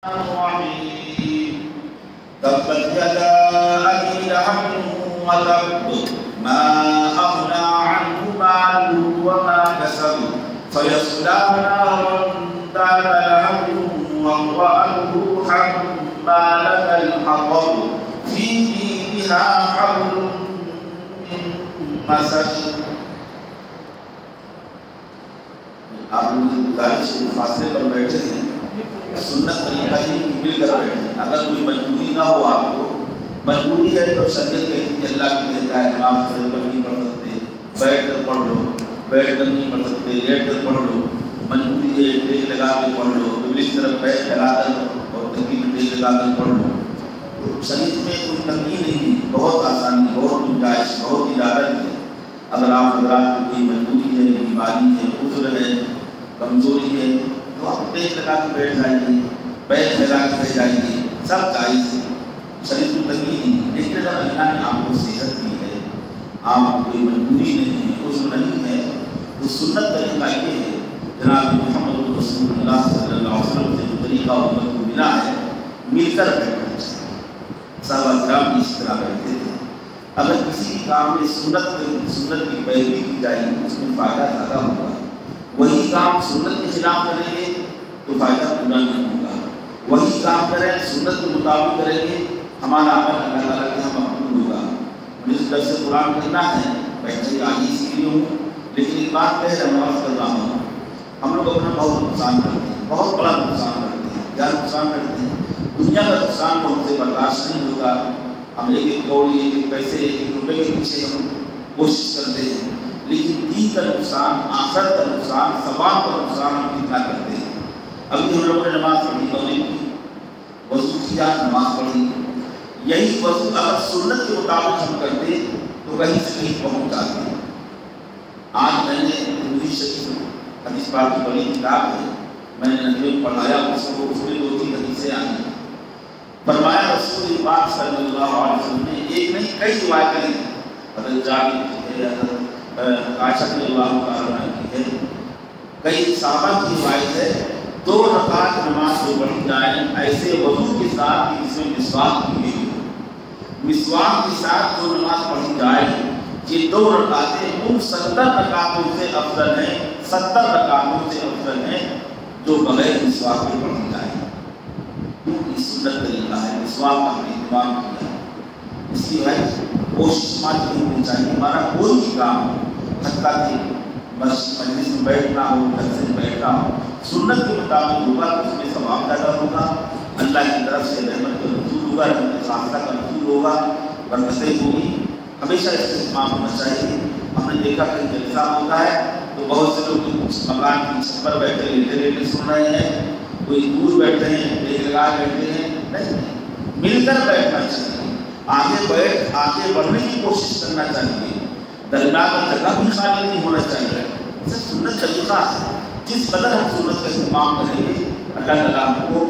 الرحيم تبت يدا أبي لهب وتب ما أغنى عنه ماله وما كسب سيصلى نارا ذات لهب وامرأته حمالة الحطب في جيدها حبل من مسد. آپ گزارش سے فاصلے پر بیٹھے ہیں، سنت طریقہ ہی مل کر بیٹھے ہیں. اگر کوئی مجبوری نہ ہو، آپ کو مجبوری ہے تو شریعت کہتی ہے اللہ کی ہدایت ہے، نماز کھڑے پر نہیں پڑھ سکتے، بیٹھ کر پڑھ لو، بیٹھ کر نہیں پڑھ سکتے لیٹ کر پڑھ لو، مجبوری ہے ٹیک لگا کے پڑھ لو، اس طرف بیٹھ لگا کر اور تکبیر میں ٹیک لگا کر پڑھ لو. تو شریعت میں کوئی تنگی نہیں ہے، بہت آسانی، بہت گنجائش، بہت اجازت ہے. اگر آپ حضرات کو کوئی مجبوری ہے، بیماری ہے، عذر ہے، کمزوری ہے تو آپ ٹیک لگا کے بیٹھ جائیے، بیٹھ لگا کے بیٹھ جائیے، سب جائز ہے، شریعت میں تنگی نہیں ہے. لیکن اگر اللہ نے آپ کو صحت دی ہے، آپ کو کوئی مجبوری نہیں ہے، عذر نہیں ہے، تو سنت طریقہ یہ ہے جناب محمد رسول اللہ صلی اللہ علیہ وسلم سے جو طریقہ امت کو ملا ہے، مل کر بیٹھنا چاہیے. صحابہ کرام بھی اس طرح بیٹھتے تھے. اگر کسی کام میں سنت کی پیروی کی جائے گی اس میں فائدہ زیادہ ہوگا. وہی کام سنت کے خلاف کریں گے تو فائدہ پورا نہیں ہوگا. وہی کام کریں سنت کے مطابق کریں گے ہمارا عمل اللہ تعالیٰ کے یہاں مقبول ہوگا. مجھے درس قرآن کرنا ہے، بیٹھے آج ہی سیکھ ہوں، لیکن ایک بات کہہ رہا ہوں، عرض کر رہا ہوں، ہم لوگ اپنا بہت نقصان کرتے ہیں، بہت بڑا نقصان کرتے ہیں. کیا نقصان کرتے ہیں؟ دنیا کا نقصان کو ہم سے برداشت نہیں ہوتا. ہم ایک کوڑی، ایک پیسے، ایک روپے کے پیچھے ہم کوشش کرتے ہیں، لیکن دین کا نقصان، آخرت کا نقصان، ثواب کا نقصان ہم کتنا کرتے ہیں. ابھی ہم لوگوں نے نماز پڑھی، توجہ کی، وضو کیا، نماز پڑھی. یہی وضو اگر سنت کے مطابق ہم کرتے تو کہیں سے کہیں پہنچ جاتے ہیں. آج میں نے ترمذی شریف حدیث پاک کی بڑی کتاب ہے، میں نے ندوے میں پڑھایا، اس میں 2-3 حدیثیں آئی ہیں. فرمایا رسول پاک صلی اللہ علیہ وسلم نے ایک نہیں کئی روایتیں ہیں، حضرت جابر کی ہے، حضرت عائشہ رضی اللہ عنہا کی ہے، کئی صحابہ کی روایت ہے. 2 رکعت نماز جو پڑھی جائے ایسے وضو کے ساتھ کہ جس میں مسواک کی گئی ہو، مسواک کے ساتھ جو نماز پڑھی جائے یہ 2 رکعتیں ان 70 رکعتوں سے افضل ہیں، 70 رکعتوں سے افضل ہیں جو بغیر مسواک کے پڑھی جائے. کیونکہ سنت طریقہ ہے، مسواک کا ہم نے اہتمام کیا ہے. اس کی وجہ کوشش ہماری نہیں ہونی چاہیے ہمارا کوئی بھی کام، حتیٰ کہ مجلس میں بیٹھنا ہو، جلسے میں بیٹھنا ہو، سنت کے مطابق ہوگا تو اس میں ثواب زیادہ ہوگا، اللہ کی طرف سے رحمت کا نزول ہوگا، رحمت خاصہ کا نزول ہوگا، برکتیں ہوگی. ہمیشہ اس سے اہتمام ہونا چاہیے. ہم نے دیکھا کہ جلسہ ہوتا ہے تو بہت سے لوگ مکان کی چھت پر بیٹھے لیٹے سن رہے ہیں، کوئی دور بیٹھے ہیں، ایک لگا بیٹھے ہیں. نہیں، مل کر بیٹھنا چاہیے، آگے بڑھنے کی کوشش کرنا چاہیے. درمیان میں جگہ بھی خالی نہیں ہونا چاہیے. سنت طریقہ ہے، جس قدر ہم سنت کا اہتمام کریں گے اللہ تعالیٰ ہم کو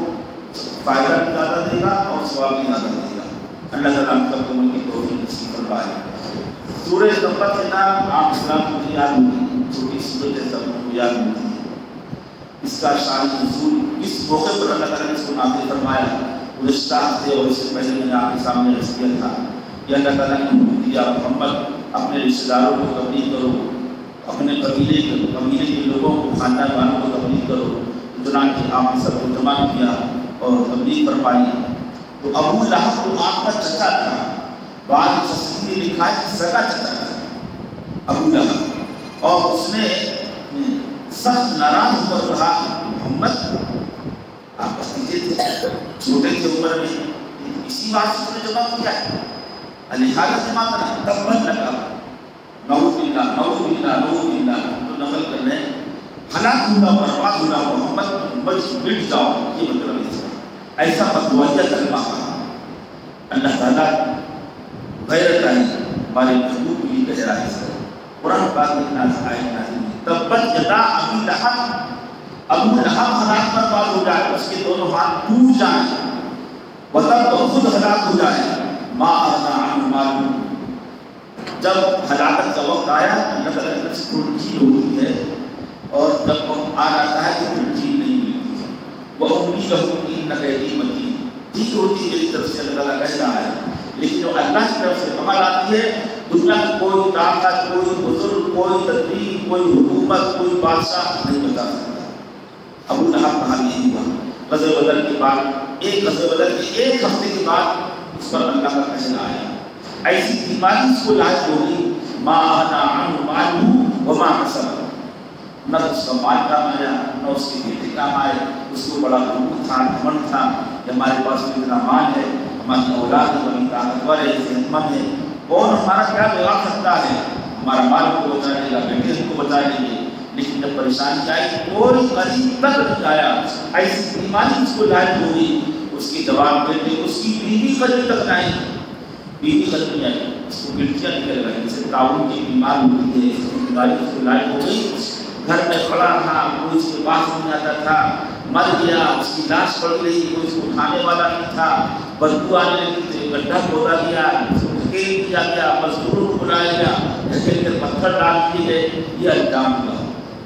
فائدہ بھی زیادہ دے گا اور ثواب بھی زیادہ دے گا. اللہ تعالیٰ ہم سب کو ان کی توفیق نصیب فرمائے. سورہ تبت کے نام عام اسلام کو یاد ہوتی ہے، چھوٹی سورت ہے، سب کو یاد ہوتی ہے. اس کا شان نزول اس موقع پر اللہ تعالیٰ نے اس کو نازل فرمایا. گزشتہ ہفتے اور اس سے پہلے میں نے آپ کے سامنے عرض کیا تھا کہ اللہ تعالیٰ نے حکم دیا محمد اپنے رشتہ داروں کو تبلیغ کرو، اپنے قبیلے کے لوگوں کو، خاندان والوں کو تبلیغ کرو. چنانچہ آپ نے سب کو جمع کیا اور تبلیغ فرمائی. تو ابو لہب تو آپ کا چچا تھا، بعض تفسیر میں لکھا ہے کہ سگا چچا تھا ابو لہب، اور اس نے سخت ناراض ہو کر کہا محمد آپ بھتیجے تھے، چھوٹے کی عمر میں اسی بات سے نے جمع کیا ہے، لہٰذا جمع کرنا. تب من لگا نعوذ باللہ نعوذ باللہ نعوذ باللہ، تو نقل کر رہے ہیں ہلاک ہوگا، برباد ہوگا محمد، مٹ جاؤ. یہ مطلب ایسا بدوائیہ کلمہ کہا. اللہ تعالیٰ غیرت آئی ہمارے محبوب کی گہرائی سے. قرآن پاک میں آیت نازل ہوئی تبت یدا ابی لہب، ابو لہب ہلاک برباد ہو جائے، اس کے دونوں ہاتھ ٹوٹ جائیں، وتب خود ہلاک ہو جائے. ما اغنی عنہ مالہ، جب ہلاکت کا وقت آیا اللہ تعالیٰ کی طرف سے تھوڑی ڈھیل ہوتی ہے، اور جب وقت آ جاتا ہے تو پھر ڈھیل نہیں ملتی ہے. وَأُمْلِي لَهُمْ إِنَّ كَيْدِي مَتِينٌ، ٹھیک ہوتی میری طرف سے اللہ تعالیٰ کہہ رہا ہے، لیکن جو اللہ کی طرف سے عمل آتی ہے، دنیا کی کوئی طاقت، کوئی بزرگ، کوئی تدبیر، کوئی حکومت، کوئی بادشاہ نہیں بتا سکتا۔ ابو لہب کا حال یہی ہوا، غزوہ بدر کے بعد، غزوہ بدر کے ایک ہفتے کے بعد اس پر اللہ کا قہر آیا، ایسی بیماری اس کو لاحق ہو گئی، ما اغنی عنہ مالہ وما کسب، نہ اس کا مال کام آیا، نہ اس کے بیٹے کام آئے، اس کو بڑا غرور تھا، گھمنڈ تھا کہ ہمارے پاس اتنا مال ہے، ہماری اولاد بڑی طاقتور ہے، صحت مند ہے، کون ہمارا کیا بگاڑ سکتا ہے، ہمارا مال کو بچا لے گا، بیٹے کو بچا لیں گے۔ لیکن جب پریشانی آئی کوئی قریب تک نہیں آیا، ایسی بیماری اس کو لاحق ہو گئی، اس کے جواب دیتے اس کی بیوی قریب تک آئی، بیوی قریب نہیں آئی، اس کو گلٹیاں نکل گئی، جیسے تعاون کی بیمار ہوتی ہے، اس کی بیماری اس کو لاحق ہو گئی، گھر میں کھڑا تھا، کوئی اس کے پاس نہیں آتا تھا، مر گیا، اس کی لاش پڑ گئی، کوئی اس کو اٹھانے والا نہیں تھا، بدبو آنے لگی تھی، گڈھا کھودا گیا، اس کو ڈھکیل دیا گیا، مزدوروں کو بلایا گیا، ڈھکیل کر پتھر ڈال دیے گئے، یہ الزام ہوا۔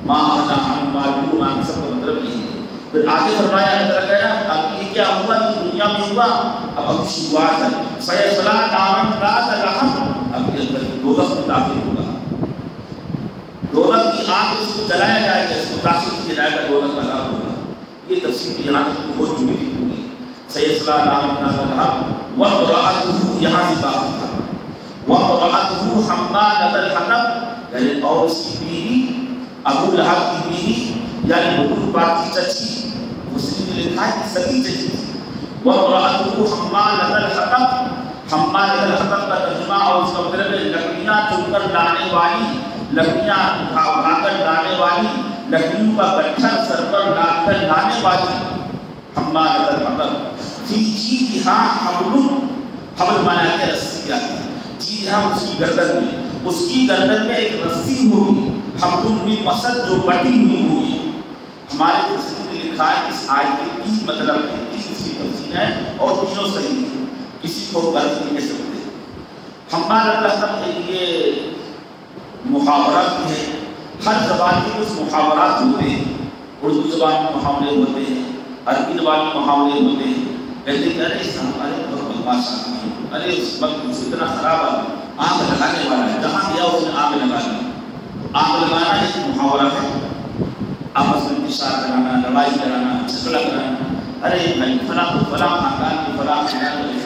ماں اغنی عنہ مالہ وما کسب کا مطلب یہی ہے۔ پھر آگے فرمایا اللہ تعالیٰ کہہ رہا اب یہ کیا ہوا کہ دنیا میں ہوا، اب شروعات ہے، سیصلیٰ نارا ذات لہب، اب یہ اندر دوزخ میں داخل ہوگا، دوزخ کی آگ اس کو جلایا جائے گا، اس کو داخل کیا جائے گا، دوزخ کا عذاب ہوگا۔ یہ تفصیل یہاں تک ہو چکی ہوگی، سیصلیٰ نارا ذات لہب وامرأتہ، یہاں سے بات تھا وامرأتہ حمالۃ الحطب، یعنی اور اس کی بیوی ابو لہب کی بیوی یعنی حضور پاک کی چچی، مسلم نے لکھا ہے کہ سگی چچی تھی، وامرأتہ حمالۃ الحطب، حمالۃ الحطب کا ترجمہ اور اس کا مطلب ہے لکڑیاں چن کر لانے والی، لکڑیاں اٹھا کر لانے والی، لکڑیوں کا گٹھر سر پر ڈال کر لانے والی، حمالۃ الحطب، فی جیدہا حبل، حبل مانا ہے رسی آتی ہے، جیدہا اس کی گردن میں، اس کی گردن میں ایک رسی ہوگی، حبل من مسد جو بٹی ہوئی ہوگی۔ ہمارے تفسیر نے لکھا ہے اس آیت کے تین مطلب ہے، اس کی تفسیر ہے اور تینوں صحیح ہے، کسی کو غلط نہیں کہہ سکتے۔ حمالۃ الحطب یہ محاورہ بھی ہے، ہر زبان کے کچھ محاورات ہوتے ہیں، اردو زبان میں محاورے ہوتے ہیں، عربی زبان میں محاورے ہوتے ہیں، کہتے ہیں کہ ارے اس ہمارے بہت بدماش آدمی ہے، ارے اس وقت اتنا خراب آدمی، آگ لگانے والا ہے، جہاں گیا اس نے آگ لگا دی۔ آگ لگانا ایک محاورہ ہے، آپس میں انتشار کرانا، لڑائی کرانا، جھگڑا کرانا، ارے بھائی فلاں خاندان کی فلاں خاندان کی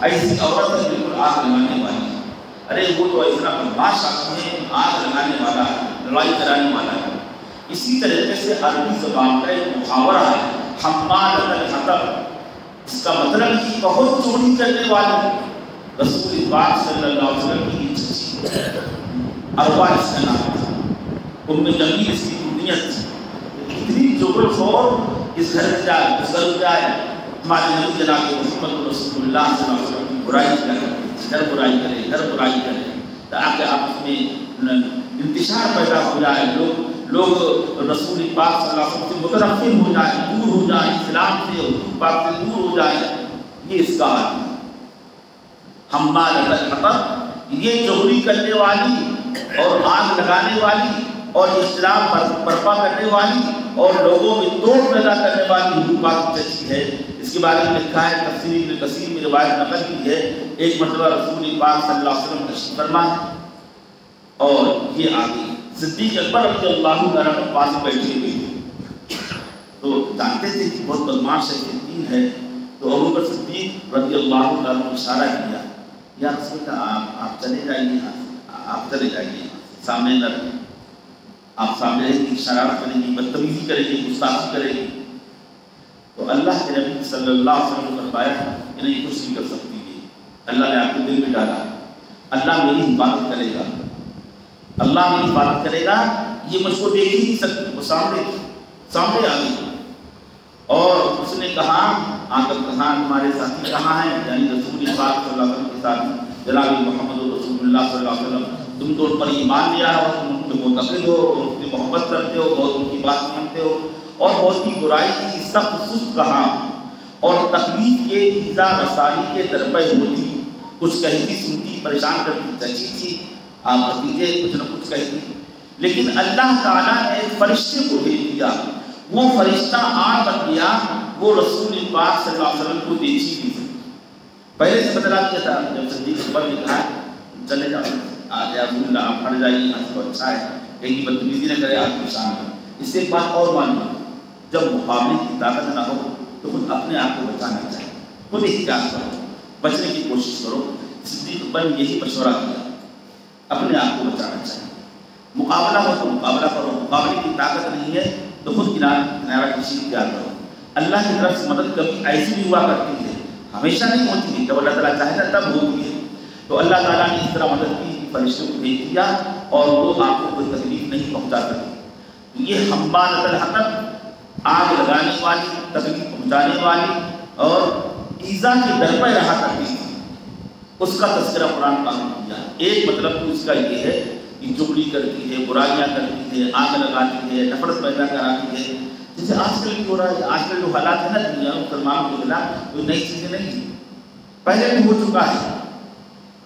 ایسی عورت ہے بالکل آگ لگانے والی، ارے وہ تو اتنا بدماش آدمی ہے، آگ لگانے والا ہے، لڑائی کرانے والا ہے۔ اسی طریقے سے عربی زبان کا ایک محاورہ ہے حمالۃ الحطب، اس کا مطلب کہ بہت چوری کرنے والی، رسول پاک صلی اللہ علیہ وسلم کی چچی اروا اس کا نام تھا، ام جمیل اس کی کنیت تھی، اتنی جبر خور اس گھر میں جائے، اس گھر میں جائے، ہمارے نبی جناب محمد رسول اللہ صلی اللہ علیہ وسلم کی برائی کرے، گھر برائی کرے، گھر برائی کرے، تاکہ آپس میں انتشار پیدا ہو جائے، لوگ رسول پاک صلی اللہ علیہ وسلم سے متنفر ہو جائیں، دور ہو جائیں، اسلام سے حضور پاک سے دور ہو جائیں، یہ اس کا حال ہے۔ حمالۃ الحطب، یہ چوری کرنے والی اور آگ لگانے والی اور اختلاف برپا کرنے والی اور لوگوں میں توڑ پیدا کرنے والی حضور پاک کی چچی ہے۔ اس کے بارے میں لکھا ہے، تفسیر ابن کثیر میں روایت نقل کی ہے، ایک مرتبہ رسول پاک صلی اللہ علیہ وسلم تشریف فرما اور یہ آگئی، صدیق اکبر رضی اللہ عنہ پاس بیٹھے ہوئے تھے، تو جانتے تھے کہ بہت بدماش ہے، تو ابو بکر صدیق رضی اللہ عنہ نے اشارہ کیا، یا رسول اللہ آپ چلے جائیے، آپ چلے جائیے، سامنے نہ رہیں، آپ سامنے رہیں گی، شرارت کریں گی، بدتمیزی کریں گی، گستاخی کریں گی۔ تو اللہ کے نبی صلی اللہ علیہ وسلم نے فرمایا کہ نہیں، کچھ نہیں کر سکتی ہے، اللہ نے آپ کے دل میں ڈالا، اللہ میری حفاظت کرے گا، اللہ میری حفاظت کرے گا، یہ مجھ کو دیکھ ہی نہیں سکتی، وہ سامنے آ گئی اور اس نے کہا آ کر کہا ہمارے ساتھی کہاں ہیں، یعنی رسول پاک صلی اللہ علیہ وسلم کے ساتھ جناب محمد رسول اللہ صلی اللہ علیہ وسلم، تم تو ان پر ایمان لیا ہو، تم ان کے معتقد ہو، ان کی محبت کرتے ہو، بہت ان کی بات مانتے ہو، اور بہت ہی برائی کی سخت سست کہا اور تکلیف کے ایذا رسائی کے درپے ہوتی، کچھ کہتی سنتی پریشان کرتی چچی تھی، آپ بھتیجے کچھ نہ کچھ کہتی، لیکن اللہ تعالیٰ نے ایک فرشتے کو بھیج دیا، وہ فرشتہ آگ بن گیا، وہ رسول پاک صلی اللہ علیہ وسلم کو دیکھی بھی تھی، پہلے سے بتلا دیا تھا۔ جب صدیق اکبر نے کہا چلے جاؤ آج عبداللہ آپ پڑھ جائیے، آپ کو اچھا ہے، کہیں بدتمیزی نہ کرے آپ کے سامنے۔ اس سے ایک بات اور مانی، جب مقابلے کی طاقت نہ ہو تو خود اپنے آپ کو بچانا چاہیے، خود احتیاط کرو، بچنے کی کوشش کرو۔ صدیق اکبر نے یہی مشورہ کیا، اپنے آپ کو بچانا چاہیے۔ مقابلہ ہو تو مقابلہ کرو، مقابلے کی طاقت نہیں ہے تو خود کنارہ کشی اختیار کرو۔ اللہ کی طرف سے مدد کبھی ایسی بھی ہوا کرتی ہے، ہمیشہ نہیں ہوتی ہے، جب اللہ تعالیٰ چاہتا تب ہوتی ہے۔ تو اللہ تعالیٰ نے اس طرح مدد کی، فرشتوں کو بھیج دیا اور وہ آپ کو کوئی تکلیف نہیں پہنچا سکے۔ یہ حمالۃ الحطب، آگ لگانے والی، تکلیف پہنچانے والی اور ایذا کے ڈر پہ رہا کرتی تھی، اس کا تذکرہ قرآن پاک نے کیا۔ ایک مطلب تو اس کا یہ ہے کہ چغلی کرتی ہے، برائیاں کرتی ہے، آگ لگاتی ہے، نفرت پیدا کراتی ہے، جیسے آج کل بھی ہو رہا ہے۔ آج کل جو حالات ہے نا دنیا مسلمانوں کے خلاف، کوئی نئی چیزیں نہیں ہیں، پہلے بھی ہو چکا ہے،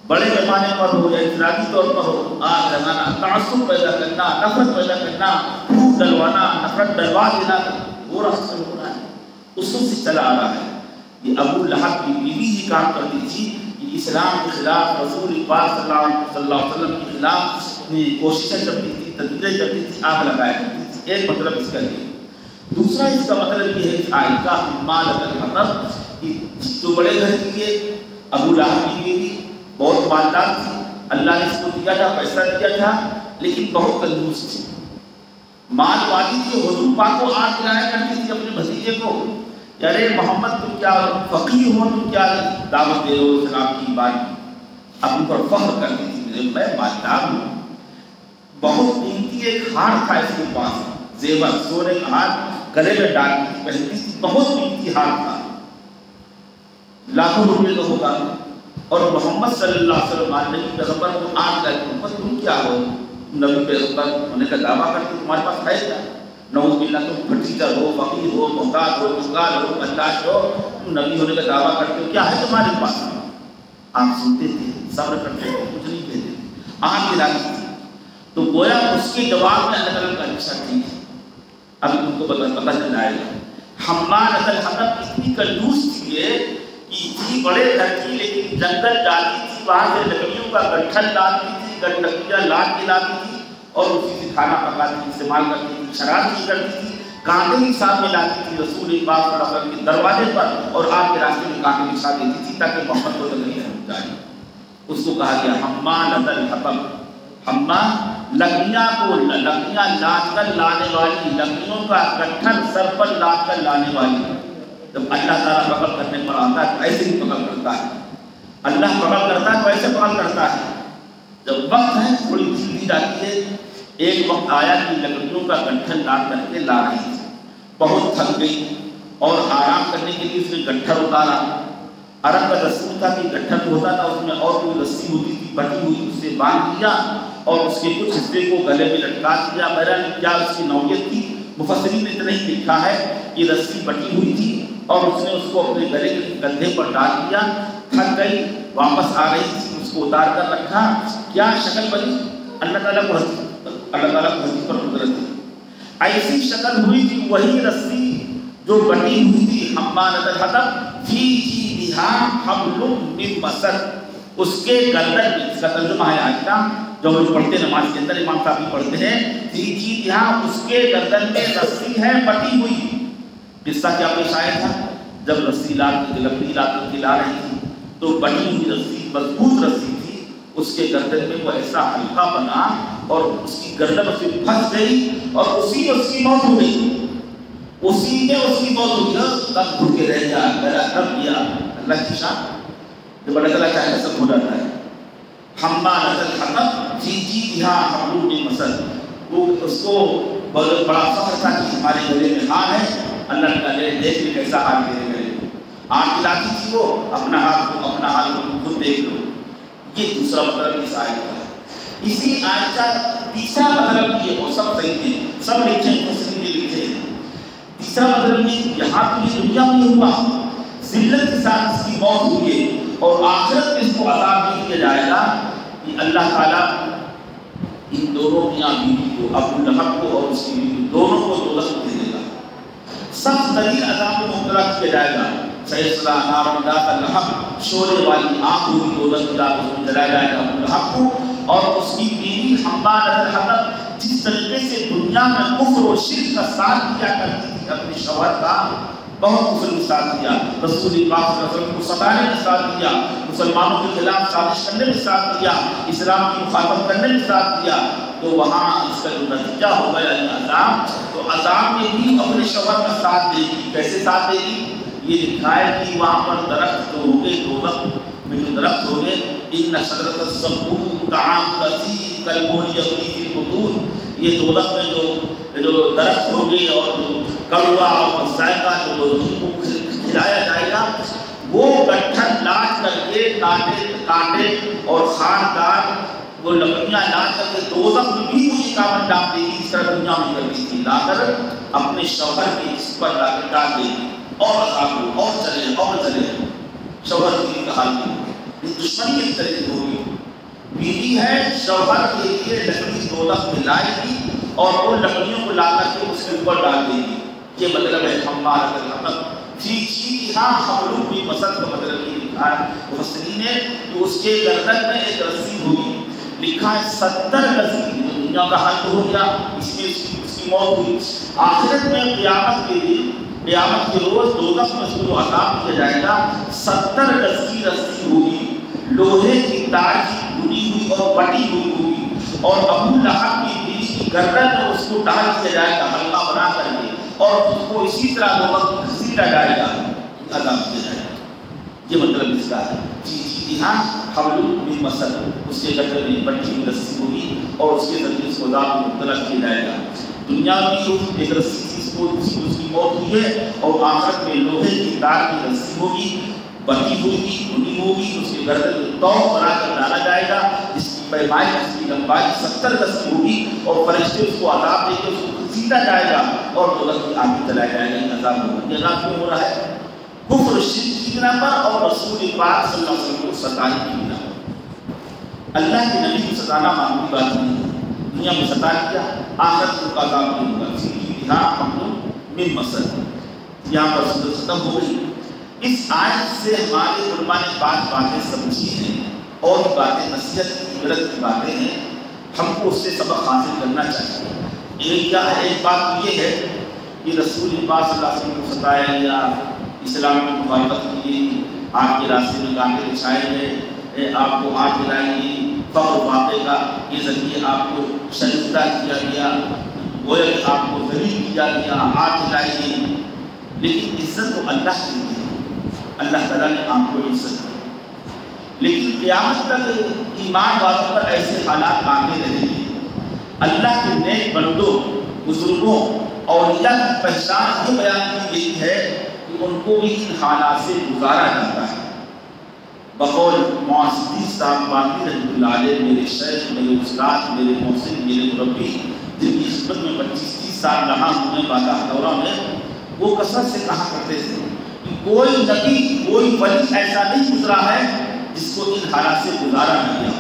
بڑے پیمانے پر ہو یا انفرادی طور پر ہو، آگ لگانا، تعصب پیدا کرنا، نفرت پیدا کرنا، پھوٹ ڈلوانا، نفرت ڈلوا دینا، وہ راستہ ہو رہا ہے، اصول سے چلا آ رہا ہے۔ یہ ابو لہب کی بیوی ہی کام کرتی تھی کہ اسلام کے خلاف، رسول پاک صلی اللہ علیہ وسلم کے خلاف کوششیں کرتی تھی، تدبیریں کرتی تھی، آگ لگایا کرتی تھی۔ ایک مطلب اس کا یہ۔ دوسرا اس کا مطلب یہ ہے کہ آئکہ حمالۃ الحطب، جو بڑے گھر کی ہے، ابو لہب کی بیوی بہت مالدار تھی، اللہ نے اس کو دیا تھا، پیسہ دیا تھا، لیکن بہت کنجوس تھی، مال والی تھی۔ حضور پاک کو آگ دلایا کرتی تھی اپنے بھتیجے کو، ارے محمد تم کیا فقیر ہو، تم کیا دعوت دے رہے ہو اسلام کی بات کی، اپنے پر فخر کرتی تھی، میں مالدار ہوں۔ بہت قیمتی ایک ہار تھا اس کے پاس، زیور، سونے کا ہار گلے میں ڈالتی تھی، پہنتی تھی، بہت قیمتی ہار تھا، لاکھوں روپے کا ہوگا۔ اور محمد صلی اللہ علیہ وسلم نبی پیغمبر کو آگ لگی، محمد تم کیا ہو، نبی پیغمبر ہونے کا دعویٰ کرتے ہو، تمہارے پاس ہے کیا؟ نعوذ باللہ تم بھٹیجا ہو، فقیر ہو، محتاج ہو، کنگال ہو، محتاج ہو، تم نبی ہونے کا دعویٰ کرتے ہو، کیا ہے تمہارے پاس؟ آپ سنتے تھے، صبر کرتے تھے، کچھ نہیں کہتے تھے، آگ جلاتی تھی۔ تو گویا اس کے جواب میں اللہ تعالیٰ کا اچھا ٹھیک ہے، ابھی تم کو پتہ چل جائے گا۔ حمالۃ الحطب اتنی کنجوس تھی یہ کہ تھی بڑے گھر کی، لیکن جنگل جاتی تھی، وہاں سے لکڑیوں کا گٹھل لاتی تھی، گٹکیاں لاٹ کے لاتی تھی اور اسی سے کھانا پکاتی تھی، استعمال کرتی تھی، شراب بھی کرتی تھی، کانٹے بھی ساتھ میں لاتی تھی رسول پاک صلی اللہ علیہ وسلم کے دروازے پر، اور آپ کے راستے میں کانٹے بھی ساتھ دیتی تھی تاکہ محمد کو تکلیف نہ پہنچائے۔ اس کو کہا گیا حمالۃ الحطب، حما لکڑیاں کو، لکڑیاں لاد کر لانے والی، لکڑیوں کا گٹھل سر پر لاد کر لانے والی۔ جب اللہ تعالیٰ پکڑ کرنے پر آتا ہے تو ایسے ہی پکڑ کرتا ہے، اللہ پکڑ کرتا ہے تو ایسے پکڑ کرتا ہے۔ جب وقت ہے تھوڑی ڈھیلی جاتی ہے، ایک وقت آیا کہ لکڑیوں کا گٹھل لاد کر کے لا رہی تھی، بہت تھک گئی اور آرام کرنے کے لیے اس نے گٹھل اتارا۔ عرب کا دستور تھا کہ گٹھل ہوتا تھا، اس میں اور کوئی رسی ہوتی تھی بٹی ہوئی، اس سے باندھ دیا اور اس کے کچھ حصے کو گلے میں لٹکا دیا۔ بہرحال کیا اس کی نوعیت تھی، مفسرین نے اتنا ہی لکھا ہے کہ رسی بٹی ہوئی تھی اور اس نے اس کو اپنے گلے کے کندھے پر ڈال دیا، تھک گئی، واپس آ رہی تھی، اس کو اتار کر رکھا، کیا شکل بنی، اللہ تعالیٰ کو حدیث پر قدرت ہے، ایسی شکل ہوئی کہ وہی رسی جو بٹی ہوئی تھی، حمالۃ الحطب فی جیدہا حبل من مسد، اس کے گردن میں، اس کا ترجمہ ہے آج کا جو ہم پڑھتے ہیں نماز کے اندر، امام صاحب بھی پڑھتے ہیں، فی جیدہا، اس کے گردن میں رسی ہے بٹی ہوئی۔ قصہ کیا پیش آیا تھا، جب رسی لکڑی لا کر کے لا رہی تھی تو بٹی ہوئی رسی، مضبوط رسی تھی، اس کے گردن میں وہ ایسا ہلکا بنا اور اس کی گردن اس میں پھنس گئی اور اسی میں اس کی موت ہو گئی، اسی میں اس کی موت ہو گئی۔ تب گھر کے رہ گیا، میرا کر دیا، اللہ کی شان، جب اللہ تعالیٰ چاہے سب ہو جاتا ہے۔ حمالۃ الحطب فی جیدہا حبل من مسد، وہ اس کو بہت بڑا فخر تھا کہ ہمارے گلے میں ہار ہے، اللہ تعالیٰ دیکھ لے کیسا حال میرے گلے میں، آگ لاتی تھی وہ، اپنا حال کو خود دیکھ لو۔ یہ دوسرا مطلب اس آیت کا ہے۔ اسی آیت کا تیسرا مطلب یہ، اور سب صحیح ہے، سب لکھے مفسرین نے لکھے، تیسرا مطلب یہ، یہاں تو یہ دنیا میں ہوا، ذلت کے ساتھ اس کی موت ہوئی ہے اور آخرت میں اس کو عذاب نہیں دیا جائے گا کہ اللہ تعالیٰ ان دونوں میاں بیوی کو، ابو لہب کو اور اس کی بیوی دونوں کو دوزخ دے دے گا۔ سخت ترین عذاب میں مبتلا کیا جائے گا. سیصلیٰ نارا ذات لہب، شعلے والی آگ ہوگی دوزخ کی رات، اس میں جلایا جائے گا ابو لہب کو اور اس کی بیوی حمالۃ الحطب، جس طریقے سے دنیا میں کفر و شرک کا ساتھ دیا کرتی تھی اپنے شوہر کا، بہت کفر کے ساتھ دیا، رسول پاک صلی اللہ علیہ وسلم کو ستانے میں ساتھ دیا، مسلمانوں کے خلاف سازش کرنے میں ساتھ دیا، اسلام کی مخالفت کرنے میں ساتھ دیا، تو وہاں اس کا جو نتیجہ ہوگا یعنی عذاب، تو عذاب میں بھی اپنے شوہر کا ساتھ دے گی. کیسے ساتھ دے گی؟ یہ لکھا ہے کہ وہاں پر درخت جو ہوگے، دوزخ میں جو درخت ہوگے، ان شجرۃ الزقوم طعام لذیذ کالمہل یغلی فی البطون، یہ دوزخ میں جو درخت ہوگے اور جو کڑوا اور ذائقہ جو دوزخی کو کھلایا جائے گا، وہ گٹھن لاٹ کر کے کانٹے اور خاردار وہ لکڑیاں لا کر کے دوزخ میں بھی وہی کام ڈال دے گی جس طرح دنیا میں کرتی تھی، لا کر اپنے شوہر کے اس پر لا کر ڈال دے گی اور عذاب ہو اور چلے شوہر کی حال میں دشمنی ایک طرح کی ہوگی. بیوی ہے شوہر کے لیے لکڑی دوزخ میں لائے گی اور ان لکڑیوں کو لا کر کے اس کے اوپر ڈال دے گی. یہ مطلب ہے حمالۃ الحطب، فیہا حبل من مسد کا مطلب یہ لکھا ہے مفسرین نے کہ اس کے گردن میں ایک رسی ہوگی، لکھا ہے 70 رسی. دنیا کا حل ہو گیا، اس میں اس کی موت ہوئی. آخرت میں قیامت کے دن، قیامت کے روز دوزخ میں اس کو جو عذاب دیا جائے گا، 70 گز کی رسی ہوگی، لوہے کی تار کی بنی ہوئی اور بٹی ہوئی ہوگی، اور ابو لہب کی بیوی کی گردن میں اس کو ڈال دیا جائے گا حلقہ بنا کر کے، اور اس کو اسی طرح دوزخ میں گھسیٹا جائے گا، عذاب دیا جائے گا. یہ مطلب اس کا ہے. یہاں حبل من مسد، اس کے گردن میں بٹی ہوئی رسی ہوگی اور اس کے ذریعے اس کو عذاب میں مبتلا کیا جائے گا. دنیا میں ایک رسی تھی، اس کی موت ہوئی ہے، اور آخرت میں لوہے کی تار کی رسی ہوگی، بٹی ہوگی، بنی ہوگی، اس کے گردن میں توق بنا کر ڈالا جائے گا، جس کی پیمائش، اس کی لمبائی 70 گز کی ہوگی، اور فرشتے اس کو عذاب دے کے اس کو گھسیٹا جائے گا اور دوزخ کی آگ میں جلایا جائے گا. عذاب ہوگا. یہ عذاب کیوں ہو رہا ہے؟ کفر و شرک کی بنا پر اور رسول پاک صلی اللہ علیہ وسلم کو ستانے کی بنا پر. اللہ کے نبی کو ستانا معمولی بات نہیں ہے. دنیا میں ستا کیا، آخرت کو عذاب نہیں ہوگا. یہاں حبل من مسد، یہاں پر سورۃ ختم ہو گئی. اس آیت سے ہمارے علماء نے باتیں سمجھی ہیں اور باتیں نصیحت کی عبرت کی باتیں ہیں، ہم کو اس سے سبق حاصل کرنا چاہیے. ایک کیا ہے، ایک بات یہ ہے کہ رسول پاک صلی اللہ علیہ وسلم کو ستایا گیا، اسلام کی مخالفت کی، آپ کے راستے میں کانٹے بچھائے گئے، آپ کو آگ جلائی گئی، فخر واقع کا یہ ذریعے آپ کو شرمندہ کیا گیا، گویا کہ آپ کو ذلیل کیا گیا، آگ جلائی گئی. لیکن عزت تو اللہ کی ہے، اللہ تعالیٰ نے آپ کو عزت دی. لیکن قیامت تک ایمان والوں پر ایسے حالات آتے رہیں گے. اللہ کے نیک بندوں، بزرگوں، اولیاء کی پہچان یہ بیان کی گئی ہے کہ ان کو بھی ان حالات سے گزارا جاتا ہے. بقول معاصری صاحب باقی رحمۃ اللہ علیہ، میرے شیخ، میرے استاد، میرے محسن، میرے مربی، جن کی خدمت میں 25-30 سال رہا ہوں میں بادہ دورہ میں، وہ کثرت سے کہا کرتے تھے کہ کوئی نبی، کوئی ولی ایسا نہیں گزرا ہے جس کو ان حالات سے گزارا نہ گیا.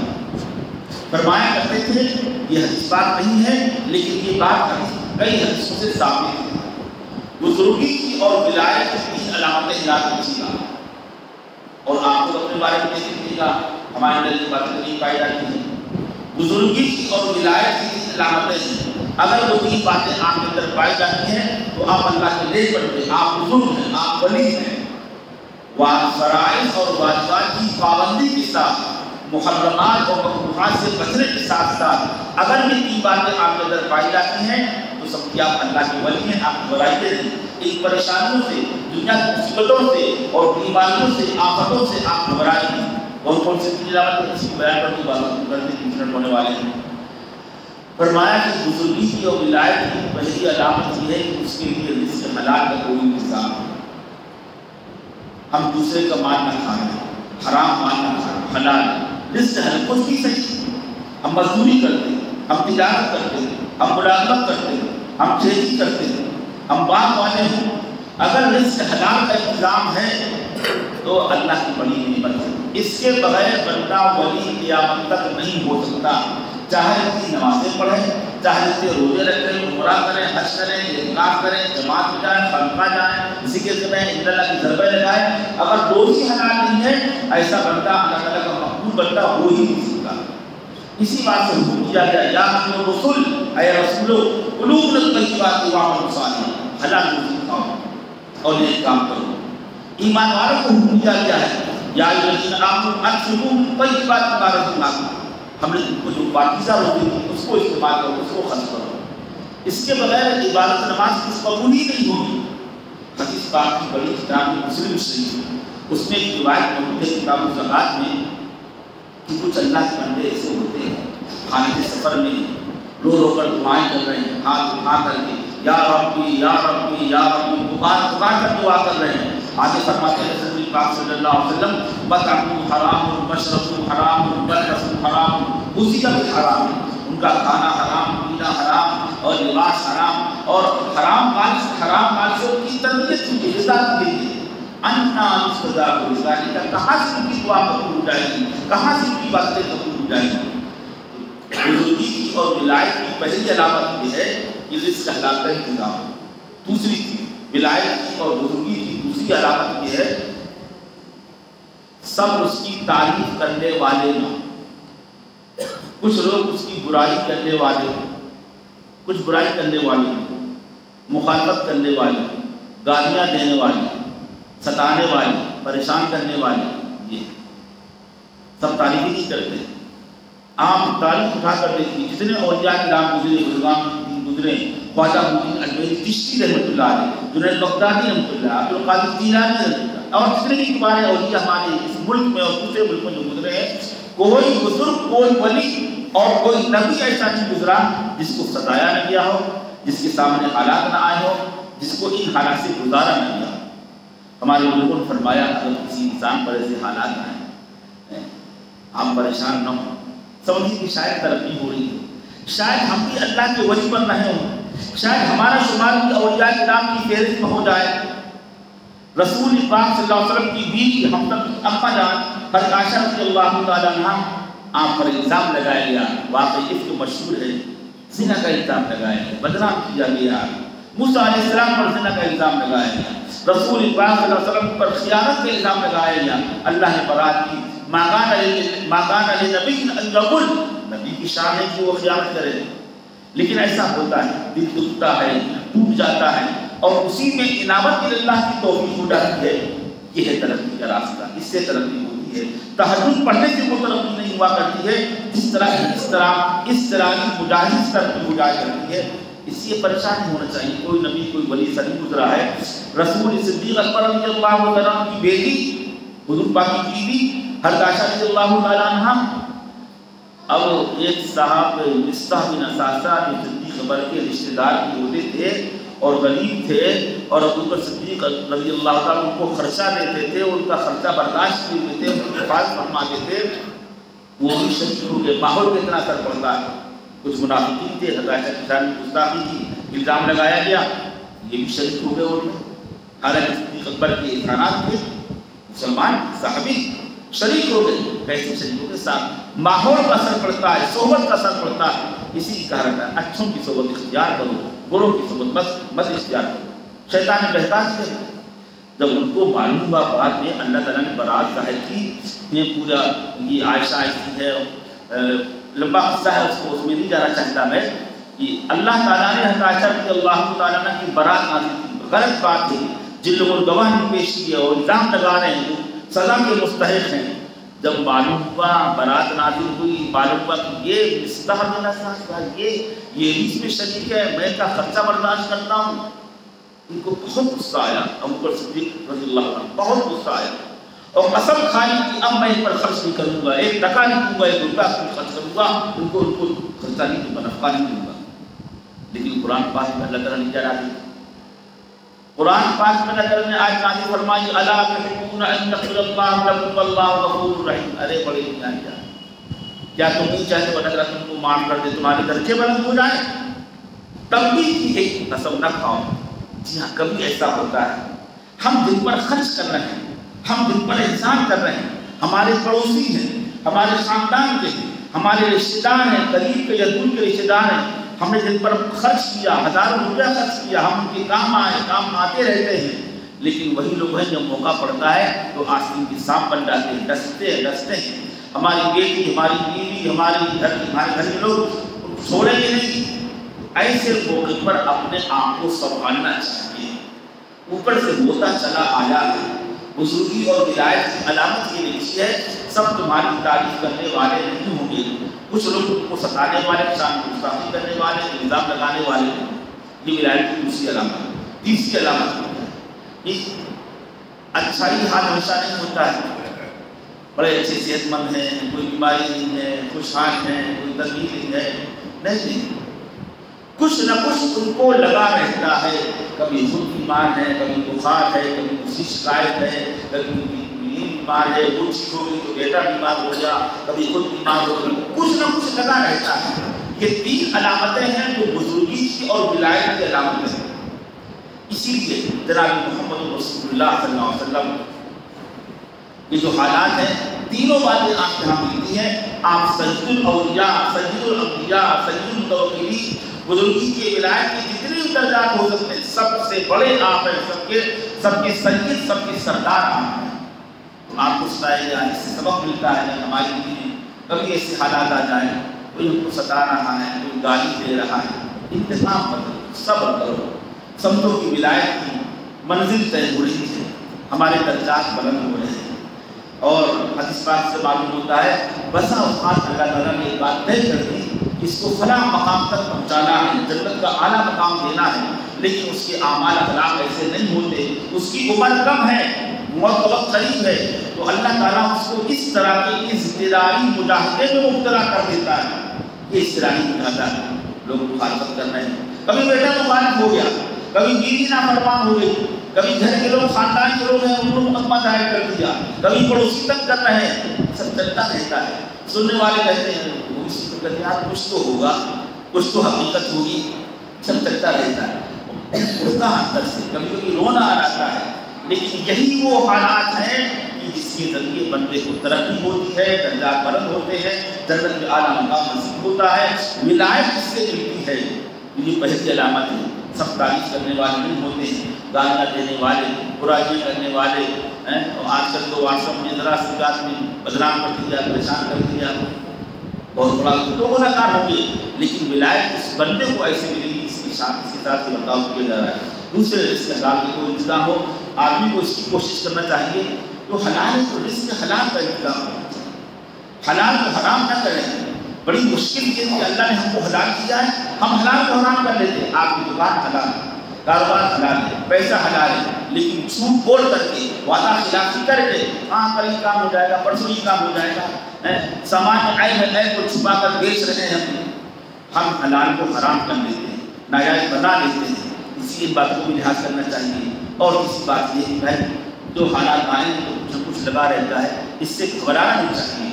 فرمایا کرتے تھے، یہ حدیث بات نہیں ہے لیکن یہ بات کئی حدیثوں سے ثابت ہے. بزرگی کی اور ولایت کی 3 علامتیں یاد رکھیے گا، اور آپ کو اپنے بارے میں دیکھ لیجیے گا، ہمارے اندر یہ باتیں نہیں پائی جاتی ہیں. بزرگی کی اور ولایت کی 3 علامتیں ہیں. اگر وہ 3 باتیں آپ کے اندر پائی جاتی ہیں تو آپ اللہ کے نیک بنتے ہیں، آپ بزرگ ہیں، آپ ولی ہیں. فرائض اور واجبات کی پابندی کے ساتھ، محرمات اور مکروہات سے بچنے کے ساتھ ساتھ اگر یہ 3 باتیں آپ کے اندر پائی جاتی ہیں تو سب کی آپ اللہ کے ولی ہیں. آپ برائیے نہیں، ان پریشانیوں سے، دنیا کی مصیبتوں سے اور بیماریوں سے، آفتوں سے آپ گھبرائیں نہیں. کون سی چیز علامت اس کی بیان کرنے کی بات کرتے 3 منٹ ہونے والے ہیں. فرمایا کہ بزرگی کی اور ولایت کی پہلی علامت یہ ہے کہ اس کے لیے رزق حلال کا کوئی انتظام ہے. ہم دوسرے کا مال نہ کھائیں، حرام مال نہ کھائیں، حلال رزق ہے. کچھ بھی صحیح، ہم مزدوری کرتے ہیں، ہم تجارت کرتے ہیں، ہم ملازمت کرتے ہیں، ہم کھیتی کرتے ہیں، ہم باغ والے ہیں. اگر رزق حلال کا انتظام ہے تو اللہ کی بڑی نعمت ہے. اس کے بغیر بندہ ولی قیامت تک نہیں ہو سکتا. چاہے اتنی نمازیں پڑھے، چاہے روزے رکھیں، عمرہ کریں، حج کریں، اعتکاف کریں، جماعت میں جائیں، خانقاہ جائیں، ذکر کریں، اللہ کی ضربیں لگائیں، اگر روزی حلال نہیں ہے ایسا بندہ اللہ تعالیٰ کا مقبول بندہ ہو ہی نہیں سکتا۔ اسی بات سے حکم کیا گیا یا رسول، اے رسولو کلوا من الطیبات واعملوا صالحا، حلال روزی کھاؤ اور نیک کام کرو۔ ایمان والوں کو حکم دیا گیا ہے یا ایھا الذین آمنوا انفقوا من طیبات ما رزقناکم، ہم نے تم کو جو پاکیزہ روزی دی اس کو استعمال کرو، اس کو خرچ کرو۔ اس کے بغیر عبادت نماز کی قبول ہی نہیں ہوگی۔ حدیث پاک کی بڑی کتاب مسلم شریف، اس میں ایک روایت موجود ہے کتاب الزکوٰۃ میں کہ کچھ اللہ کے بندے ایسے ہوتے ہیں خانے کے سفر میں رو رو کر دعائیں کر رہے ہیں، ہاتھ اٹھا کر کے یا ربی یا ربی یا ربی پکار کر دعا کر رہے ہیں۔ آگے فرماتے ہیں رسول پاک صلی اللہ علیہ وسلم مطعمہ حرام مشربہ حرام ملبسہ حرام، اسی کا بھی حرام ہے، ان کا کھانا حرام، پینا حرام اور لباس حرام، اور حرام مال سے ان کی تربیت کی غذا کی گئی ہے۔ انا یستجاب لذلک، کہاں سے ان کی دعا قبول ہو جائے گی، کہاں سے ان کی باتیں قبول ہو جائیں گی۔ بزرگی کی اور ولایت کی پہلی علامت یہ ہے کہ رزق حلال کا انتظام۔ دوسری چیز ولایت کی اور بزرگی کی دوسری علامت یہ ہے سب اس کی تعریف کرنے والے نہ، کچھ لوگ اس کی برائی کرنے والے ہوں، کچھ برائی کرنے والے ہوں، مخالفت کرنے والے، گالیاں دینے والے، ستانے والے، پریشان کرنے والے، یہ سب تعریف ہی نہیں کرتے۔ عام تعریف اٹھا کر دیکھیے جتنے اولیاء کرام گزرے، بزرگان گزرے، خواجہ معین الجویلی چشتی رحمۃ اللہ علیہ، جنید بغدادی رحمۃ اللہ، عبدالقادر جیلانی رحمۃ اللہ، اور جتنے بھی تمہارے اولیاء ہمارے اس ملک میں اور دوسرے ملکوں میں جو گزرے ہیں، کوئی بزرگ، کوئی ولی اور کوئی نبی ایسا نہیں گزرا جس کو ستایا نہ گیا ہو، جس کے سامنے حالات نہ آئے ہو، جس کو ان حالات سے گزارا نہ گیا ہو۔ ہمارے بزرگوں نے فرمایا اگر کسی انسان پر ایسے حالات آئیں آپ پریشان نہ ہوں، سمجھیے کہ شاید ترقی ہو رہی ہے، شاید ہم بھی اللہ کے ولی پر رہے ہوں، شاید ہمارا شمار بھی اولیاء کرام کی فہرست میں ہو جائے۔ رسول پاک صلی اللہ علیہ وسلم کی بیوی ہم سب کی اماں جان حضرت عائشہ رضی اللہ تعالیٰ عنہا، آپ پر الزام لگایا گیا، واقعی اس کو مشہور ہے، زنا کا الزام لگایا گیا، بدنام کیا گیا۔ موسیٰ علیہ السلام پر زنا کا الزام لگایا گیا، رسول پاک صلی اللہ علیہ وسلم پر خیانت کا الزام لگایا گیا، اللہ نے برات کی۔ ما کان لنبی ان یقل، نبی کی شان ہے کہ وہ خیانت کرے، لیکن ایسا ہوتا ہے، دل دکھتا ہے، ٹوٹ جاتا ہے، اور اسی میں انابت اللہ کی توفیق ہو جاتی ہے۔ یہ ہے ترقی کا راستہ، اس سے ترقی ہوتی ہے۔ تہجد پڑھنے سے وہ ترقی نہیں ہوا کرتی ہے، اس طرح کی مجاہد ترقی ہو جایا کرتی ہے۔ اس لیے پریشان نہیں ہونا چاہیے، کوئی نبی کوئی ولی سے نہیں گزرا ہے۔ رسول صدیق اکبر رضی اللہ عنہ کی بیٹی، حضور پاک کی بیوی حضرت عائشہ رضی اللہ تعالیٰ عنہا، اب ایک صاحب مصطح بن اثاثہ جو صدیق اکبر کے رشتہ دار بھی ہوتے تھے اور غریب تھے، اور ابو بکر صدیق رضی اللہ تعالیٰ ان کو خرچہ دیتے تھے، ان کا خرچہ برداشت کیے تھے، ان کی حفاظت فرماتے تھے، وہ بھی شہید ہو گئے۔ ماحول پہ اتنا اثر پڑتا ہے، کچھ منافقین تھے، حضرت عائشہ کی شان میں گستاخی کی الزام لگایا گیا، یہ بھی شہید ہو گئے۔ ان حالانکہ صدیق اکبر کے احسانات تھے، مسلمان صحابی شریک ہو گئے، کیسے شریک ہو گئے؟ ساتھ ماحول کا اثر پڑتا ہے، صحبت کا اثر پڑتا ہے۔ اسی کی کہا رہتا ہے اچھوں کی صحبت اختیار کرو، بروں کی صحبت مت اختیار کرو۔ شیطان نے بہکا دیا۔ جب ان کو معلوم ہوا بعد میں اللہ تعالیٰ نے برات ظاہر کی، یہ پورا یہ عائشہ ایسی ہے، لمبا قصہ ہے، اس میں نہیں جانا چاہتا میں، کہ اللہ تعالیٰ نے حضرت عائشہ رضی اللہ تعالیٰ عنہ کی برات نازل کی۔ غلط بات ہے، جن لوگوں نے گواہ نے پیش کیے اور الزام لگا رہے ہیں سزا کے مستحق ہیں۔ جب معلوم ہوا، برات نازل ہوئی، معلوم ہوا کہ یہ مصطح بن اثاثہ یہ بھی اس میں شریک ہے، میں کا خرچہ برداشت کرتا ہوں، ان کو بہت غصہ آیا۔ ابو بکر صدیق رضی اللہ عنہ بہت غصہ آیا اور قسم کھائی کہ اب میں ان پر خرچ نہیں کروں گا، ایک ٹکا نہیں دوں گا، ایک روپیہ خرچ کروں گا، ان کو خرچہ نہیں دوں گا، نفقہ نہیں دوں گا۔ لیکن قرآن پاک میں اللہ تعالیٰ نے کیا ڈالی؟ قرآن پاک میں اللہ تعالیٰ نے آیت نازل فرمائی الا تحبون ان یغفر اللہ لکم واللہ غفور رحیم۔ ارے بڑے کیا تم نہیں چاہتے اللہ تعالیٰ تم کو معاف کر دے، تمہارے درجے بلند ہو جائیں؟ تب بھی ایک قسم نہ کھاؤ۔ جی ہاں، کبھی ایسا ہوتا ہے، ہم دن پر خرچ کر رہے ہیں، ہم دن پر احسان کر رہے ہیں، ہمارے پڑوسی ہیں، ہمارے خاندان کے ہیں، ہمارے رشتہ دار ہیں، قریب کے یا دور کے رشتہ دار ہیں، ہم نے جن پر خرچ کیا، ہزاروں روپیہ خرچ کیا، ہم ان کے کام آئے، کام آتے رہتے ہیں، لیکن وہی لوگ ہیں جب موقع پڑتا ہے تو آستین کے سانپ بن جاتے ہیں، ڈستے ہیں۔ ہماری بیٹی، ہماری بیوی، ہمارے گھر کے لوگ چھوڑیں گے نہیں۔ ایسے موقع پر اپنے آپ کو سنبھالنا چاہیے۔ اوپر سے ہوتا چلا آیا ہے، بزرگی اور ولایت کی علامت یہ لکھی ہے، سب تمہاری تعریف کرنے والے نہیں ہوں گے، کچھ لوگ تم کو ستانے والے، شان کو گستاخی کرنے والے، الزام لگانے والے ہیں۔ یہ ولایت کی دوسری علامت۔ تیسری علامت یہ اچھائی حال ہمیشہ نہیں ہوتا ہے، بڑے اچھے صحت مند ہیں، کوئی بیماری نہیں ہے، خوشحال ہیں، کوئی گرمی نہیں ہے، نہیں، کچھ نہ کچھ ان کو لگا رہتا ہے، کبھی خود بیمار ہے، کبھی بخار ہے، کبھی کسی شکایت ہے، کبھی بیمار ہے، وہ ٹھیک ہوگی تو بیٹا بیمار ہو گیا، کبھی خود بیمار ہو گیا، کچھ نہ کچھ لگا رہتا ہے۔ یہ تین علامتیں ہیں جو بزرگی کی اور ولایت کی علامتیں ہیں۔ اسی لیے جناب محمد رسول اللہ صلی اللہ علیہ وسلم یہ جو حالات ہیں، تینوں باتیں آپ یہاں ملتی ہیں۔ آپ سید الاولیاء، سید الانبیاء، سید المتوکلین، بزرگی کے ولایت کے جتنے درجات ہو سکتے ہیں سب سے بڑے آپ ہیں، سب کے سید، سب کے سردار آپ ہیں۔ آپ کو سنائے گا، اس سے سبق ملتا ہے کہ ہماری دین کبھی ایسے حالات آ جائیں، کوئی ہم کو ستا رہا ہے، کوئی گالی دے رہا ہے، انتظام کرو، صبر کرو، سمجھو کہ ولایت کی منزل طے ہو رہی ہے، ہمارے درجات بلند ہو رہے ہیں۔ اور حدیث پاک سے معلوم ہوتا ہے بسا اوقات اللہ تعالیٰ نے ایک بات طے کر دی، اس کو فلاں مقام تک پہنچانا ہے، جنت کا اعلیٰ مقام دینا ہے، لیکن اس کے اعمال اخلاق ایسے نہیں ہوتے، اس کی عمر کم ہے، موت کا وقت قریب ہے، تو اللہ تعالیٰ اس کو اس طرح کے ازدرائی مجاہدے میں مبتلا کر دیتا ہے۔ یہ ازدرائی مجاہدہ ہے، لوگ مخالفت کر رہے ہیں، کبھی بیٹا مخالف ہو گیا، کبھی بیوی نافرمان ہو گئی، کبھی گھر کے لوگ، خاندان کے لوگ ہیں انہوں نے مقدمہ دائر کر دیا، کبھی پڑوسی تک کر رہے ہیں، سب چلتا رہتا ہے۔ سننے والے کہتے ہیں یار کچھ تو ہوگا، کچھ تو حقیقت ہوگی، سب چلتا رہتا ہے۔ اٹھتا اندر سے کبھی کبھی رونا آ جاتا ہے، لیکن یہی وہ حالات ہیں کہ جس کے ذریعے بندے کو ترقی ہوتی ہے، درجات بلند ہوتے ہیں، جنت میں اعلیٰ مقام نصیب ہوتا ہے، ولایت اس سے ملتی ہے۔ یہ پہلی علامت ہے۔ سب تعریف کرنے والے نہیں ہوتے ہیں، گالیاں دینے والے، برائیاں کرنے والے ہیں۔ آج کل تو واٹس ایپ میں ذرا سی بات میں بدنام کر دیا، پریشان کر دیا، بہت بڑا تو گناہگار ہوں گے، لیکن ولایت اس بندے کو ایسے ملے گی، اس کے ساتھ برتاؤ کیا جا رہا ہے۔ دوسرے رزق حلال کی کوئی انتظام ہو، آدمی کو اس کی کوشش کرنا چاہیے، تو حلال تو رزق حلال کا انتظام ہونا چاہیے، حلال کو حرام نہ کریں۔ بڑی مشکل یہ کہ اللہ نے ہم کو حلال کیا ہے، ہم حلال کو حرام کر لیتے ہیں۔ آپ کی دکان حلال ہے، کاروبار حلال ہے، پیسہ حلال ہے، لیکن جھوٹ بول کر کے، وعدہ خلافی کر کے، ہاں کل یہ کام ہو جائے گا، پرسوں یہ کام ہو جائے گا، سامان عیب کو چھپا کر بیچ رہے ہیں، ہم حلال کو حرام کر لیتے ہیں، ناجائز بنا لیتے ہیں۔ اسی بات کو بھی لحاظ کرنا چاہیے۔ اور اسی بات یہ ہے جو حالات آئیں تو کچھ نہ کچھ لگا رہتا ہے، اس سے گھبرانا نہیں چاہیے۔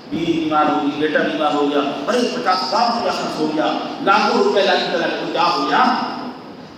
بیوی بیمار ہوگی، بیٹا بیمار ہو گیا، ارے 50,000 روپیہ خرچ ہو گیا، لاکھوں روپے لائی کر تو کیا ہو گیا؟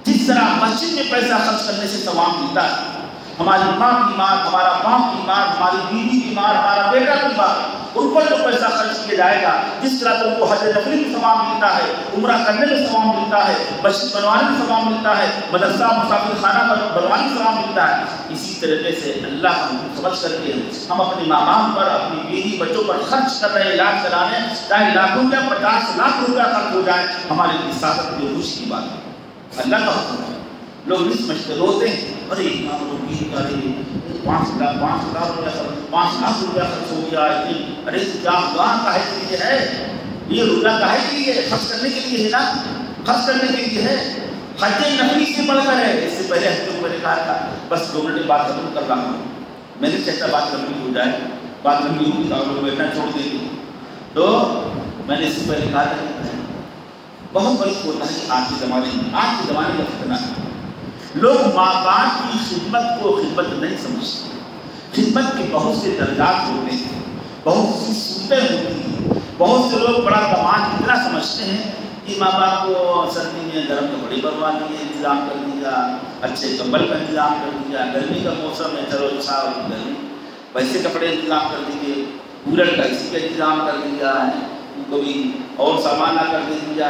جس طرح مسجد میں پیسہ خرچ کرنے سے ثواب ملتا ہے، ہماری ماں بیمار، ہمارا باپ بیمار، ہماری بیوی بیمار، ہمارا بیٹا بیمار، ان پر جو پیسہ خرچ کیا جائے گا، جس طرح تم کو حج نبوی میں ثواب ملتا ہے، عمرہ کرنے میں ثواب ملتا ہے، مسجد بنوانے میں ثواب ملتا ہے، مدرسہ مسافر خانہ بنوانے میں ثواب ملتا ہے، اسی طریقے سے اللہ ہم کو سمجھ کر کے ہم اپنے ماں باپ پر، اپنی بیوی بچوں پر خرچ کر رہے ہیں، علاج کرانے، چاہے لاکھوں یا 50 لاکھ روپیہ خرچ ہو جائے، ہمارے لیے سعادت کی خوشی کی بات ہے، اللہ کا حکم ہے۔ لوگ اس مشکل روتے ہیں، ارے امام روپی کا 5 لاکھ روپیہ خرچ ہو گیا، ارے کیا کاہے کے لیے ہے یہ روپیہ، کاہے کے لیے خرچ کرنے کے لیے ہے نا، خرچ کرنے کے لیے ہے، حج نبوی سے بڑھ کر ہے۔ اس سے پہلے ہفتوں کو میں نے کہا تھا بس 2 منٹ بات ختم کر رہا ہوں، میں نے چاہتا بات لمبی ہو جائے، بات لمبی ہوگی تو آپ لوگ بیٹھنا چھوڑ دیں گے، تو میں نے اس سے پہلے کہا تھا بہت بڑی ہوتا ہے آج کے زمانے کا فتنہ ہے۔ لوگ ماں باپ کی خدمت کو خدمت نہیں سمجھتے، خدمت کے بہت سے درجات ہوتے ہیں، بہت سی صورتیں ہوتی ہیں، بہت سے لوگ بڑا کمال اتنا سمجھتے ہیں کہ ماں باپ کو سردی میں گرم کپڑے بنوا دیے، انتظام کر دیا، اچھے کمبل کا انتظام کر دیا، گرمی کا موسم ہے چلو گرمی ویسے کپڑے انتظام کر دیجیے، کولر کا اسی کا انتظام کر دیا ہے، کبھی اور سامان لا کر دے دیا،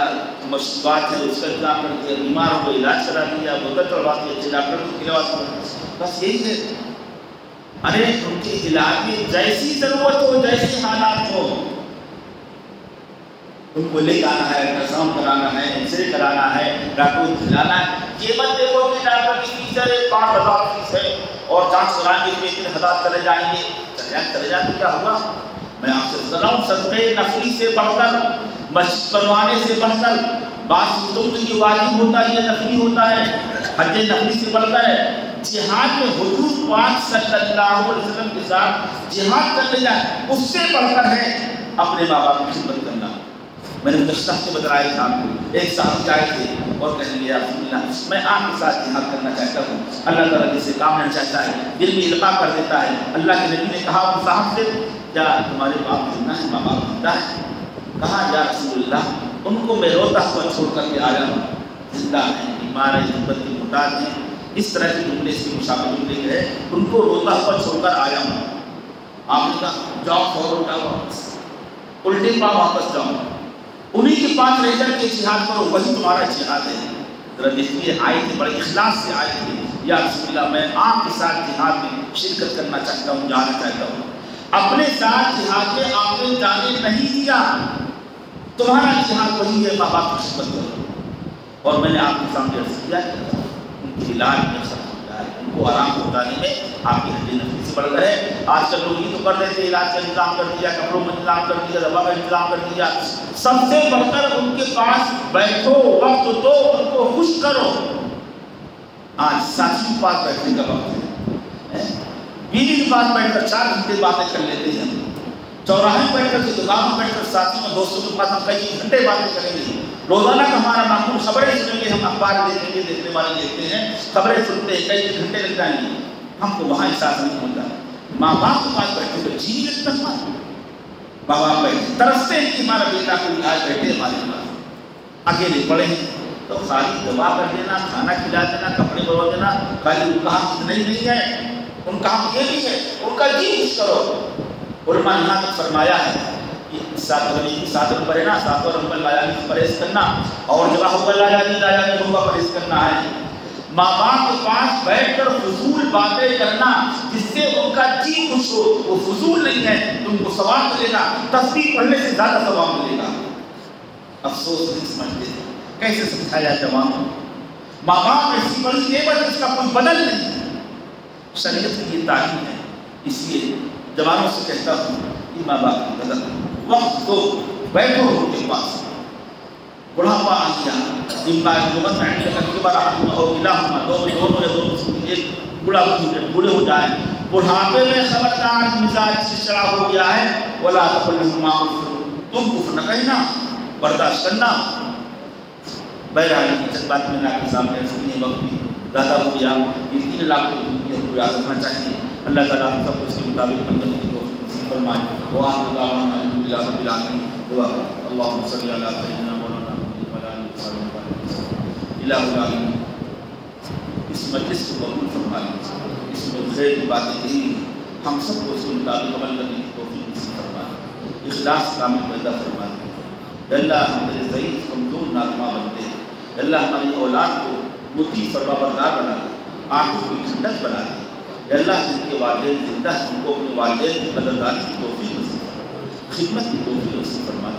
مشروبات ہے اس کا انتظام کر دیا، بیمار ہو علاج کرا دیا، بہت کروا دیا، اچھے ڈاکٹر کو کھلوا، بس یہی ہے۔ ارے ان کے علاج میں جیسی ضرورت ہو، جیسی حالات ہو، ان کو لے جانا ہے، الٹراساؤنڈ کرانا ہے، ایکس رے کرانا ہے، ڈاکٹر کو کھلانا ہے۔ یہ مت دیکھو کہ ڈاکٹر کی فیس ہے 5,000 فیس ہے اور جانچ کرائیں گے 3,000 چلے جائیں گے، چلے جائیں تو کیا ہوا؟ میں آپ سے بتا رہا ہوں، صدقے نفلی سے بڑھ کر، مسجد بنوانے سے بڑھ کر، بات تو یہ واجب ہوتا ہے، یہ نفلی ہوتا ہے، حج نفلی سے بڑھ کر ہے جہاد میں حضور پاک صلی اللہ علیہ وسلم کے ساتھ جہاد کرنے جائے، اس سے بڑھ کر ہے اپنے ماں باپ کی خدمت کرنا۔ میں نے گزشتہ سے بتایا تھا، ایک صاحب آئے تھے اور کہنے لگے رسول اللہ میں آپ کے ساتھ جہاد کرنا چاہتا ہوں، اللہ تعالیٰ جسے کام لینا چاہتا ہے دل میں القاء کر دیتا ہے۔ اللہ کے نبی نے کہا ان صاحب سے، کیا تمہارے باپ زندہ ہے، ماں باپ زندہ ہے؟ کہا یا رسول اللہ ان کو میں روتا ہوا چھوڑ کر کے آیا ہوں، زندہ ہیں، بیمار ہیں، غربت کے محتاج ہیں، اس طرح کے جملے سے مشابہ جملے ہے، ان کو روتا ہوا چھوڑ کر آیا ہوں۔ آپ نے کہا جاؤ فوراً جاؤ واپس، الٹے پاؤں واپس جاؤ، انہی کے پاس رہ کر کے جہاد کرو، وہی تمہارا جہاد ہے۔ ذرا دیکھیے آئے تھے، بڑے اخلاص سے آئے تھے، یا رسول اللہ میں آپ کے ساتھ جہاد میں شرکت کرنا چاہتا ہوں، جانا چاہتا ہوں۔ اپنے ساتھ جہاد میں آپ نے جانے نہیں دیا، تمہارا جہاد وہی ہے، ماں باپ کی خدمت کرو۔ اور میں نے آپ کے سامنے عرض کیا کہ ان کے علاج میں سب ہوتا ہے، ان کو آرام پہنچانے میں آپ کی حج نفلی سے بڑھ کر ہے۔ آج کل لوگ یہ تو کر دیتے، علاج کا انتظام کر دیا، کپڑوں کا انتظام کر دیا، دوا کا انتظام کر دیا، سب سے بڑھ کر ان کے پاس بیٹھو، وقت دو، ان کو خوش کرو۔ آج ساتھی کے پاس بیٹھنے کا وقت ہے، بیوی کے پاس بیٹھ کر 4 گھنٹے باتیں کر لیتے ہیں، چوراہے میں بیٹھ کر کے، دکان میں بیٹھ کر ساتھیوں دوستوں کے پاس ہم کئی گھنٹے باتیں کریں گے۔ روزانہ کا ہمارا معمول خبریں سنیں گے، ہم اخبار دیکھیں گے، دیکھنے والے دیکھتے ہیں، خبریں سنتے ہیں، کئی گھنٹے لگ جائیں گے، ہم کو وہاں احساس نہیں ہوتا۔ ماں باپ کے پاس بیٹھے تو جی نہیں لگتا، ماں باپ بیٹھے ترستے ہیں کہ ہمارا بیٹا کوئی آج بیٹھے ہمارے پاس، اکیلے پڑے ہیں تو خالی دعا کر دینا، کھانا کھلا دینا، کپڑے بڑھوا دینا، خالی ان کا ہم نہیں ہے، ان کا ہم یہ بھی ہے، ان کا جی خوش کرو۔ علماء یہاں تک فرمایا ہے کہ 7 نمبر ہے نا، 7واں نمبر لایا پرہیز کرنا، اور جگہ ہوگا لایا نہیں ہوگا پرہیز کرنا ہے۔ ماں باپ کے پاس بیٹھ کر فضول باتیں کرنا جس سے ان کا جی خوش ہو، وہ فضول نہیں ہے، تم کو ثواب ملے گا، تسبیح پڑھنے سے زیادہ ثواب ملے گا۔ افسوس نہیں سمجھتے، کیسے سمجھایا جوانوں؟ ماں باپ ایسی بڑی نعمت جس کا کوئی بدل نہیں، شریعت کی یہ تعلیم ہے۔ اس لیے جوانوں سے کہتا ہوں کہ ماں باپ کی قدر، وقت دو، بیٹھو ان کے پاس۔ بڑھاپا آ گیا، ایک بوڑھے ہو جائے، بڑھاپے میں خبردار مزاج چڑچڑا ہو گیا ہے، ولا تقل لهما اف، تم کفر نہ کہنا، برداشت کرنا۔ بہرحال یہ چند بات میں نے آپ کے سامنے رکھی، وقت بھی زیادہ ہو گیا، یہ 3 لاکھ کو یاد رکھنا چاہیے۔ اللہ تعالیٰ ہم سب کو اس کے مطابق عمل کی توفیق فرمائے۔ وآخر دعوانا الحمد للہ رب العالمین۔ دعا اللہم صلی علی سیدنا مولانا محمد وعلی آلہ وصحبہ وسلم۔ الہ العالمین اس مجلس کو قبول فرما لیجیے، اس میں خیر کی باتیں کہی، ہم سب کو اس کے مطابق عمل کرنے کی توفیق نصیب فرمائے، اخلاص کامل پیدا فرمائے۔ اللہ ہم میرے ضعیف کمزور ناتما بنتے ہیں، اللہ ہماری اولاد کو مطیع فرما بردار بنا دے، آنکھوں کی ٹھنڈک بنا دے۔ اللہ جن کے والدین زندہ ہیں ان کو اپنے والدین کی قدردانی کی توفیق نصیب فرما، خدمت کی توفیق نصیب فرما۔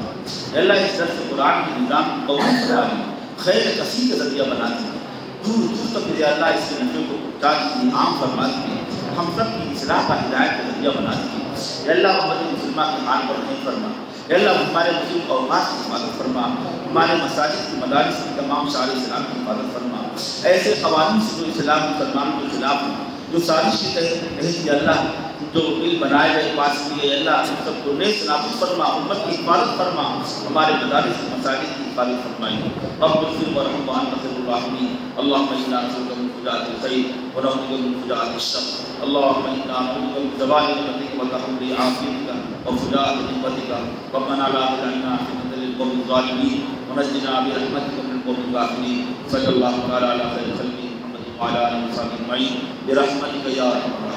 اللہ اس درس قرآن کے نظام کی قوم فرما دی، خیر کثیر کا ذریعہ بنا دی، دور دور تک میرے اللہ اس کے نفع کو پہنچا دی، عام فرما دی، ہم سب کی اصلاح کا ہدایت کا ذریعہ بنا دی۔ اللہ امت مسلمہ کے حال پر رحم فرما، اللہ ہمارے مسلم اوقات کی حفاظت فرما، ہمارے مساجد کی مدارس کی تمام شعائر اسلام کی حفاظت فرما۔ ایسے قوانین سے جو اسلام مسلمانوں کے خلاف ہیں، جو سازش کے تحت اللہ جو بل بنائے گئے پاس کیے، اللہ ہم سب کو نیک نافذ فرما، امت کی حفاظت فرما، ہمارے مدارس مساجد کی حفاظت فرمائیں۔ رب اغفر وارحم وانت خیر الراحمین۔ اللهم انا نسألك من فجاءة الخير ونعوذ بك من فجاءة الشر۔ اللهم انا نعوذ بك من زوال نعمتك وتحول عافيتك وفجاءة نقمتك، ربنا لا تجعلنا فتنة للقوم الظالمين ونجنا برحمتك من القوم الكافرين۔ صلی اللہ تعالی علی خیر خلقہ محمد وعلی آلہ وصحبہ اجمعین برحمتک یا ارحم الراحمین۔